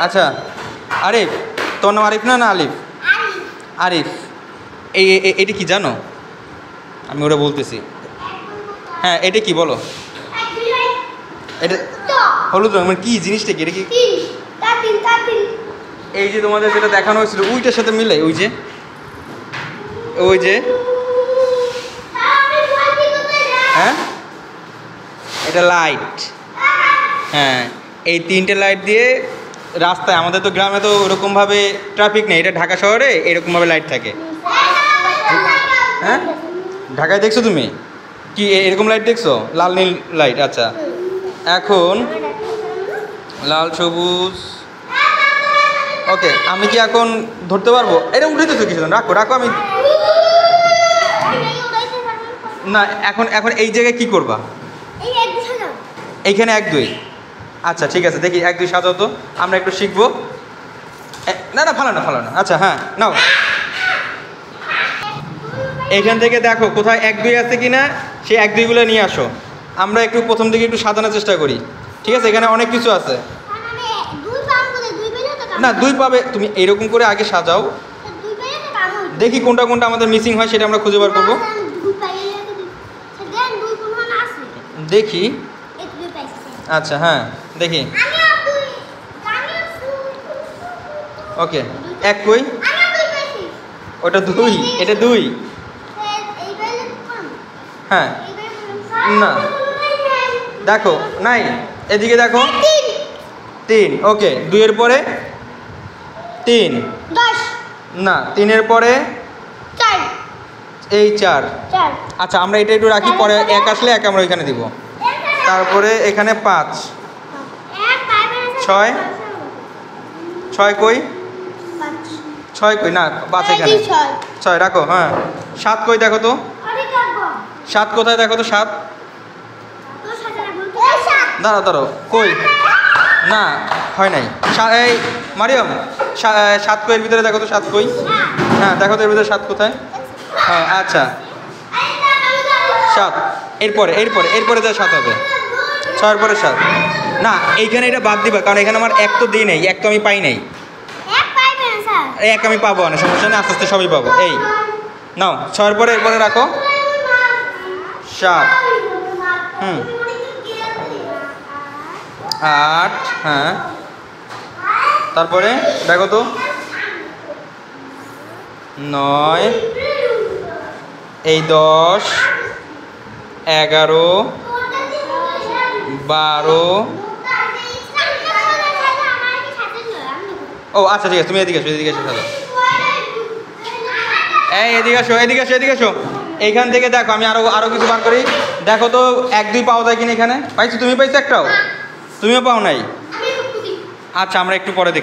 আচ্ছা আরিফ, তোর নাম আরিফ না না আলিফ? আরিফ, এটা কি জানো? আমি ওটা বলতেছি। হ্যাঁ, এটা কি বলো? এটা হলুদ রঙ, মানে কি জিনিসটা কি? এটা কি? এই যে তোমাদের যেটা দেখানো হয়েছিল ওইটার সাথে মিলে, ওই যে হ্যাঁ, এটা লাইট। হ্যাঁ, এই 3টে লাইট দিয়ে রাস্তায়, আমাদের তো গ্রামে তো ওরকমভাবে ট্রাফিক নেই, এটা ঢাকা শহরে এরকমভাবে লাইট থাকে। হ্যাঁ, ঢাকায় দেখছো তুমি কি এরকম লাইট দেখছো? লাল নীল লাইট। আচ্ছা, এখন লাল সবুজ। ওকে, আমি কি এখন ধরতে পারবো? এটা উঠে দিতে কিছু রাখো রাখো, আমি না এখন এই জায়গায় কি করবা? এইখানে 1 2। আচ্ছা ঠিক আছে, দেখি 1 2 সাজাও তো, আমরা একটু শিখবো। না না, ফালানো ফালানো। আচ্ছা হ্যাঁ, নাও এইখান থেকে দেখো কোথায় 1 2 আছে কিনা, সেই 1 2গুলো নিয়ে আসো। আমরা একটু প্রথম দিকে একটু সাজানোর চেষ্টা করি, ঠিক আছে? এখানে অনেক কিছু আছে। না 2 পাবে, তুমি এরকম করে আগে সাজাও, দেখি কোনটা কোনটা আমাদের মিসিং হয় সেটা আমরা খুঁজে বার করবো। দেখি। আচ্ছা হ্যাঁ, দেখি। ওকে, 1 কই? ওটা 2, এটা 2। হ্যাঁ, না দেখো নাই, এদিকে দেখো 3। ওকে, 2 এর পরে 3, না 3 এর পরে 4, এই 4। আচ্ছা, আমরা এটা একটু রাখি, পরে 1 আসলে 1 আমরা ওইখানে দিব। তারপরে এখানে 5 6 6 কই? 6 কই? না 5 এখানে 6 রাখো। হ্যাঁ, 7 কই? দেখো তো 7 কোথায়, দেখো তো 7। দাঁড়াও দাঁড়াও, কই? না হয় নাই। এই মারিয়াম, 7 কই এর ভিতরে? দেখো তো 7 কই? হ্যাঁ দেখো তো এর ভিতরে 7 কোথায়? হ্যাঁ আচ্ছা 7। এরপরে যা 7 হবে, 6 এর পরে 7। না এইখানে এটা বাদ দিবা, কারণ এখানে আমার 1 তো দিই নাই, 1 তো আমি পাই নাই। 1 আমি পাবো না, সমস্যা নেই, আস্তে আস্তে সবই পাবো। এই নাও 6 এর পরে এরপরে রাখো 7। 8। হ্যাঁ, তারপরে দেখো তো 9, এই 10 11 12। ও আচ্ছা ঠিক আছে, তুমি এদিকে এসো, এদিকে এসো। এই এদিকে আসো, এদিকে আসো, এদিকে আসো। এইখান থেকে দেখো, আমি আরো কিছু বার করি। দেখো তো 1 2 পাওয়া যায় কিনা এখানে? পাইছো? তুমি পাইছো একটাও? তুমিও পাও নাই? আচ্ছা, আমরা একটু পরে দেখি।